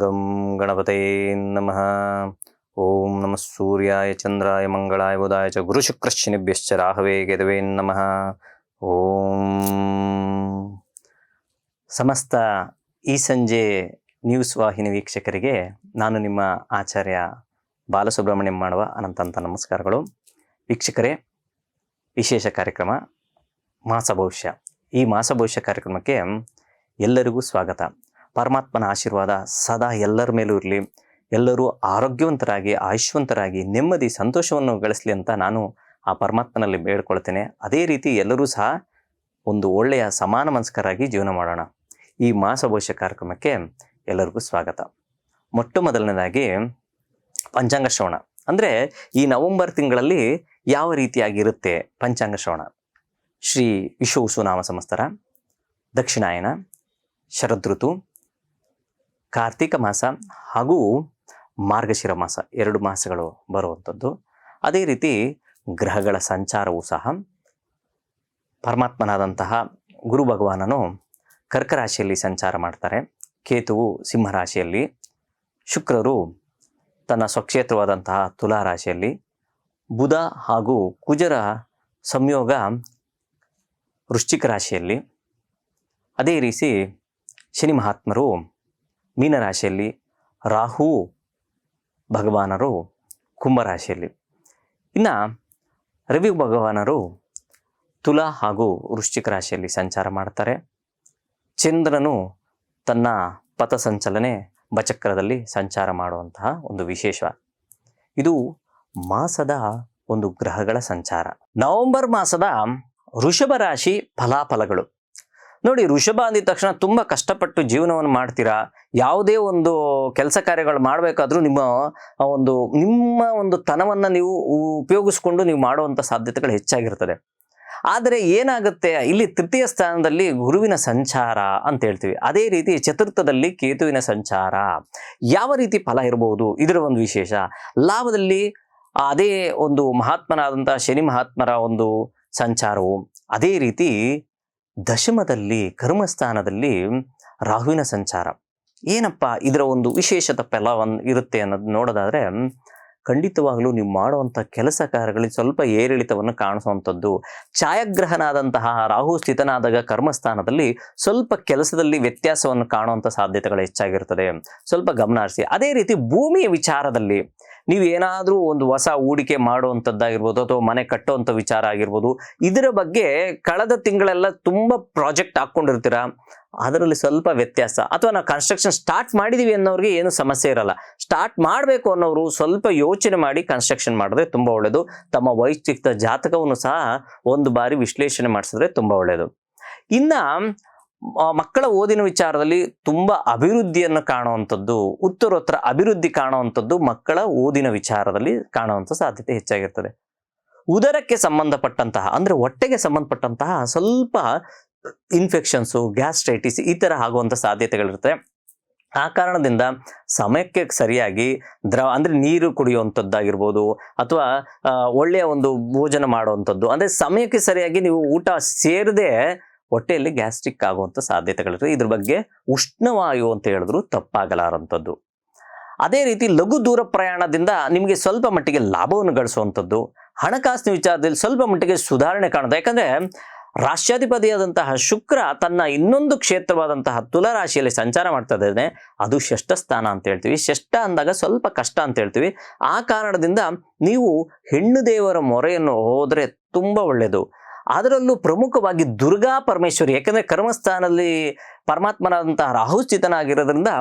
ಗಂ ಗಣಪತಯೇ ನಮಃ. ಓಂ ನಮಃ ಸೂರ್ಯಾಯ ಚಂದ್ರಾಯ ಮಂಗಳಾಯ ಬುಧಾಯ ಚ ಗುರು ಶುಕ್ರಶ್ಶನಿಭ್ಯಶ್ಚ ರಾಹವೇ ಕೇತವೇ ನಮಃ. ಓಂ ಸಮಸ್ತ ಈ ಸಂಜೆ ನ್ಯೂಸ್ ವಾಹಿನಿ ವೀಕ್ಷಕರಿಗೆ ನಾನು ನಿಮ್ಮ ಆಚಾರ್ಯ ಬಾಲಸುಬ್ರಹ್ಮಣ್ಯಂ ಮಾಡುವ ಅನಂತ ನಮಸ್ಕಾರಗಳು. ವೀಕ್ಷಕರೇ, ವಿಶೇಷ ಕಾರ್ಯಕ್ರಮ ಮಾಸ ಭವಿಷ್ಯ. ಈ ಮಾಸ ಭವಿಷ್ಯ ಕಾರ್ಯಕ್ರಮಕ್ಕೆ ಎಲ್ಲರಿಗೂ ಸ್ವಾಗತ. ಪರಮಾತ್ಮನ ಆಶೀರ್ವಾದ ಸದಾ ಎಲ್ಲರ ಮೇಲೂ ಇರಲಿ. ಎಲ್ಲರೂ ಆರೋಗ್ಯವಂತರಾಗಿ ಆಯುಷ್ಯವಂತರಾಗಿ ನೆಮ್ಮದಿ ಸಂತೋಷವನ್ನು ಗಳಿಸಲಿ ಅಂತ ನಾನು ಆ ಪರಮಾತ್ಮನಲ್ಲಿ ಬೇಡ್ಕೊಳ್ತೇನೆ. ಅದೇ ರೀತಿ ಎಲ್ಲರೂ ಸಹ ಒಂದು ಒಳ್ಳೆಯ ಸಮಾನ ಮನಸ್ಕರಾಗಿ ಜೀವನ ಮಾಡೋಣ. ಈ ಮಾಸ ಭವಿಷ್ಯ ಕಾರ್ಯಕ್ರಮಕ್ಕೆ ಎಲ್ಲರಿಗೂ ಸ್ವಾಗತ. ಮೊಟ್ಟ ಮೊದಲನೇದಾಗಿ ಪಂಚಾಂಗ ಶ್ರವಣ. ಅಂದರೆ ಈ ನವೆಂಬರ್ ತಿಂಗಳಲ್ಲಿ ಯಾವ ರೀತಿಯಾಗಿರುತ್ತೆ ಪಂಚಾಂಗ ಶ್ರವಣ. ಶ್ರೀ ವಿಶ್ವವಸು ನಾಮ ಸಂವತ್ಸರ, ದಕ್ಷಿಣಾಯನ, ಶರದೃತು, ಕಾರ್ತಿಕ ಮಾಸ ಹಾಗೂ ಮಾರ್ಗಶಿರ ಮಾಸ, 2 ಮಾಸಗಳು ಬರುವಂಥದ್ದು. ಅದೇ ರೀತಿ ಗ್ರಹಗಳ ಸಂಚಾರವೂ ಸಹ ಪರಮಾತ್ಮನಾದಂತಹ ಗುರು ಭಗವಾನನು ಕರ್ಕ ರಾಶಿಯಲ್ಲಿ ಸಂಚಾರ ಮಾಡ್ತಾರೆ, ಕೇತುವು ಸಿಂಹರಾಶಿಯಲ್ಲಿ, ಶುಕ್ರರು ತನ್ನ ಸ್ವಕ್ಷೇತ್ರವಾದಂತಹ ತುಲಾ ರಾಶಿಯಲ್ಲಿ, ಬುಧ ಹಾಗೂ ಕುಜರ ಸಂಯೋಗ ವೃಶ್ಚಿಕ ರಾಶಿಯಲ್ಲಿ, ಅದೇ ರೀತಿ ಶನಿ ಮಹಾತ್ಮರು ಮೀನರಾಶಿಯಲ್ಲಿ, ರಾಹು ಭಗವಾನರು ಕುಂಭರಾಶಿಯಲ್ಲಿ, ಇನ್ನು ರವಿ ಭಗವಾನರು ತುಲಾ ಹಾಗೂ ವೃಶ್ಚಿಕ ರಾಶಿಯಲ್ಲಿ ಸಂಚಾರ ಮಾಡ್ತಾರೆ. ಚಂದ್ರನು ತನ್ನ ಪಥ ಸಂಚಲನೆ ಬಚಕ್ರದಲ್ಲಿ ಸಂಚಾರ ಮಾಡುವಂತಹ ಒಂದು ವಿಶೇಷ. ಇದು ಮಾಸದ ಒಂದು ಗ್ರಹಗಳ ಸಂಚಾರ. ನವೆಂಬರ್ ಮಾಸದ ವೃಷಭ ರಾಶಿ ಫಲಾಫಲಗಳು ನೋಡಿ. ವೃಷಭ ಅಂದಿದ ತಕ್ಷಣ ತುಂಬ ಕಷ್ಟಪಟ್ಟು ಜೀವನವನ್ನು ಮಾಡ್ತೀರಾ. ಯಾವುದೇ ಒಂದು ಕೆಲಸ ಕಾರ್ಯಗಳು ಮಾಡಬೇಕಾದ್ರೂ ನಿಮ್ಮ ಒಂದು ತನವನ್ನು ನೀವು ಉಪಯೋಗಿಸ್ಕೊಂಡು ನೀವು ಮಾಡುವಂಥ ಸಾಧ್ಯತೆಗಳು ಹೆಚ್ಚಾಗಿರ್ತದೆ. ಆದರೆ ಏನಾಗುತ್ತೆ, ಇಲ್ಲಿ ತೃತೀಯ ಸ್ಥಾನದಲ್ಲಿ ಗುರುವಿನ ಸಂಚಾರ ಅಂತ ಹೇಳ್ತೀವಿ. ಅದೇ ರೀತಿ ಚತುರ್ಥದಲ್ಲಿ ಕೇತುವಿನ ಸಂಚಾರ. ಯಾವ ರೀತಿ ಫಲ ಇರಬಹುದು, ಇದರ ಒಂದು ವಿಶೇಷ. ಲಾಭದಲ್ಲಿ ಅದೇ ಒಂದು ಮಹಾತ್ಮನಾದಂತಹ ಶನಿ ಮಹಾತ್ಮರ ಒಂದು ಸಂಚಾರವು, ಅದೇ ರೀತಿ ದಶಮದಲ್ಲಿ ಕರ್ಮಸ್ಥಾನದಲ್ಲಿ ರಾಹುವಿನ ಸಂಚಾರ. ಏನಪ್ಪ ಇದರ ಒಂದು ವಿಶೇಷತೆ ಫಲವನ್ನು ಇರುತ್ತೆ ಅನ್ನೋದು ನೋಡೋದಾದ್ರೆ, ಖಂಡಿತವಾಗಲೂ ನೀವು ಮಾಡುವಂಥ ಕೆಲಸ ಕಾರ್ಯಗಳಲ್ಲಿ ಸ್ವಲ್ಪ ಏರಿಳಿತವನ್ನು ಕಾಣಿಸುವಂಥದ್ದು. ಛಾಯಾಗ್ರಹನಾದಂತಹ ರಾಹು ಸ್ಥಿತನಾದಾಗ ಕರ್ಮಸ್ಥಾನದಲ್ಲಿ ಸ್ವಲ್ಪ ಕೆಲಸದಲ್ಲಿ ವ್ಯತ್ಯಾಸವನ್ನು ಕಾಣುವಂಥ ಸಾಧ್ಯತೆಗಳು ಹೆಚ್ಚಾಗಿರ್ತದೆ. ಸ್ವಲ್ಪ ಗಮನ ಹರಿಸಿ. ಅದೇ ರೀತಿ ಭೂಮಿಯ ವಿಚಾರದಲ್ಲಿ ನೀವು ಏನಾದರೂ ಒಂದು ಹೊಸ ಹೂಡಿಕೆ ಮಾಡುವಂಥದ್ದಾಗಿರ್ಬೋದು ಅಥವಾ ಮನೆ ಕಟ್ಟುವಂಥ ವಿಚಾರ ಆಗಿರ್ಬೋದು, ಇದರ ಬಗ್ಗೆ ಕಳೆದ ತಿಂಗಳೆಲ್ಲ ತುಂಬ ಪ್ರಾಜೆಕ್ಟ್ ಹಾಕ್ಕೊಂಡಿರ್ತೀರ, ಅದರಲ್ಲಿ ಸ್ವಲ್ಪ ವ್ಯತ್ಯಾಸ. ಅಥವಾ ನಾವು ಕನ್ಸ್ಟ್ರಕ್ಷನ್ ಸ್ಟಾರ್ಟ್ ಮಾಡಿದೀವಿ ಅನ್ನೋರಿಗೆ ಏನು ಸಮಸ್ಯೆ ಇರಲ್ಲ. ಸ್ಟಾರ್ಟ್ ಮಾಡಬೇಕು ಅನ್ನೋರು ಸ್ವಲ್ಪ ಯೋಚನೆ ಮಾಡಿ ಕನ್ಸ್ಟ್ರಕ್ಷನ್ ಮಾಡಿದ್ರೆ ತುಂಬ ಒಳ್ಳೆಯದು. ತಮ್ಮ ವೈಯಕ್ತಿಕ ಜಾತಕವನ್ನು ಸಹ ಒಂದು ಬಾರಿ ವಿಶ್ಲೇಷಣೆ ಮಾಡಿಸಿದ್ರೆ ತುಂಬ ಒಳ್ಳೆಯದು. ಇನ್ನು ಮಕ್ಕಳ ಓದಿನ ವಿಚಾರದಲ್ಲಿ ತುಂಬ ಅಭಿವೃದ್ಧಿಯನ್ನು ಕಾಣುವಂಥದ್ದು, ಉತ್ತರೋತ್ತರ ಅಭಿವೃದ್ಧಿ ಕಾಣುವಂಥದ್ದು ಮಕ್ಕಳ ಓದಿನ ವಿಚಾರದಲ್ಲಿ ಕಾಣುವಂಥ ಸಾಧ್ಯತೆ ಹೆಚ್ಚಾಗಿರ್ತದೆ. ಉದರಕ್ಕೆ ಸಂಬಂಧಪಟ್ಟಂತಹ ಅಂದರೆ ಹೊಟ್ಟೆಗೆ ಸಂಬಂಧಪಟ್ಟಂತಹ ಸ್ವಲ್ಪ ಇನ್ಫೆಕ್ಷನ್ಸು, ಗ್ಯಾಸ್ಟ್ರೈಟಿಸ್ ಈ ಥರ ಆಗುವಂಥ ಸಾಧ್ಯತೆಗಳಿರುತ್ತೆ. ಆ ಕಾರಣದಿಂದ ಸಮಯಕ್ಕೆ ಸರಿಯಾಗಿ ಅಂದರೆ ನೀರು ಕುಡಿಯುವಂಥದ್ದಾಗಿರ್ಬೋದು ಅಥವಾ ಒಳ್ಳೆಯ ಒಂದು ಭೋಜನ ಮಾಡುವಂಥದ್ದು, ಅಂದರೆ ಸಮಯಕ್ಕೆ ಸರಿಯಾಗಿ ನೀವು ಊಟ ಸೇರದೆ ಹೊಟ್ಟೆಯಲ್ಲಿ ಗ್ಯಾಸ್ಟ್ರಿಕ್ ಆಗುವಂಥ ಸಾಧ್ಯತೆಗಳಿರುತ್ತೆ. ಇದ್ರ ಬಗ್ಗೆ ಉಷ್ಣವಾಯು ಅಂತ ಹೇಳಿದ್ರು ತಪ್ಪಾಗಲಾರಂಥದ್ದು. ಅದೇ ರೀತಿ ಲಘು ದೂರ ಪ್ರಯಾಣದಿಂದ ನಿಮಗೆ ಸ್ವಲ್ಪ ಮಟ್ಟಿಗೆ ಲಾಭವನ್ನು ಗಳಿಸುವಂಥದ್ದು. ಹಣಕಾಸಿನ ವಿಚಾರದಲ್ಲಿ ಸ್ವಲ್ಪ ಮಟ್ಟಿಗೆ ಸುಧಾರಣೆ ಕಾಣುತ್ತೆ. ಯಾಕಂದರೆ ರಾಷ್ಟ್ರಾಧಿಪತಿಯಾದಂತಹ ಶುಕ್ರ ತನ್ನ ಇನ್ನೊಂದು ಕ್ಷೇತ್ರವಾದಂತಹ ತುಲಾ ರಾಶಿಯಲ್ಲಿ ಸಂಚಾರ ಮಾಡ್ತಾ ಇದ್ದಾನೆ. ಅದು ಷಷ್ಠ ಸ್ಥಾನ ಅಂತ ಹೇಳ್ತೀವಿ. ಷಷ್ಠ ಅಂದಾಗ ಸ್ವಲ್ಪ ಕಷ್ಟ ಅಂತ ಹೇಳ್ತೀವಿ. ಆ ಕಾರಣದಿಂದ ನೀವು ಹೆಣ್ಣು ದೇವರ ಮೊರೆಯನ್ನು ಹೋದರೆ ತುಂಬ ಒಳ್ಳೆಯದು. ಅದರಲ್ಲೂ ಪ್ರಮುಖವಾಗಿ ದುರ್ಗಾ ಪರಮೇಶ್ವರಿ, ಯಾಕಂದರೆ ಕರ್ಮಸ್ಥಾನದಲ್ಲಿ ಪರಮಾತ್ಮನಾದಂತಹ ರಾಹು ಸ್ಥಿತನಾಗಿರೋದ್ರಿಂದ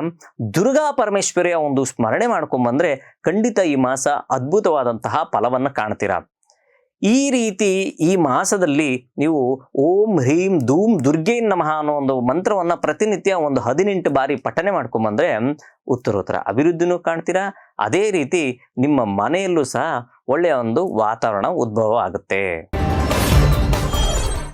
ದುರ್ಗಾ ಪರಮೇಶ್ವರಿಯ ಒಂದು ಸ್ಮರಣೆ ಮಾಡ್ಕೊಂಡ್ಬಂದ್ರೆ ಖಂಡಿತ ಈ ಮಾಸ ಅದ್ಭುತವಾದಂತಹ ಫಲವನ್ನು ಕಾಣ್ತೀರಾ. ಈ ರೀತಿ ಈ ಮಾಸದಲ್ಲಿ ನೀವು ಓಂ ಹ್ರೀಂ ಧೂಮ್ ದುರ್ಗೇ ನಮಃ ಅನ್ನೋ ಒಂದು ಮಂತ್ರವನ್ನು ಪ್ರತಿನಿತ್ಯ ಒಂದು 18 ಬಾರಿ ಪಠನೆ ಮಾಡ್ಕೊಂಡ್ಬಂದ್ರೆ ಉತ್ತರೋತ್ತರ ಅಭಿವೃದ್ಧಿನೂ ಕಾಣ್ತೀರಾ. ಅದೇ ರೀತಿ ನಿಮ್ಮ ಮನೆಯಲ್ಲೂ ಸಹ ಒಳ್ಳೆಯ ಒಂದು ವಾತಾವರಣ ಉದ್ಭವ ಆಗುತ್ತೆ.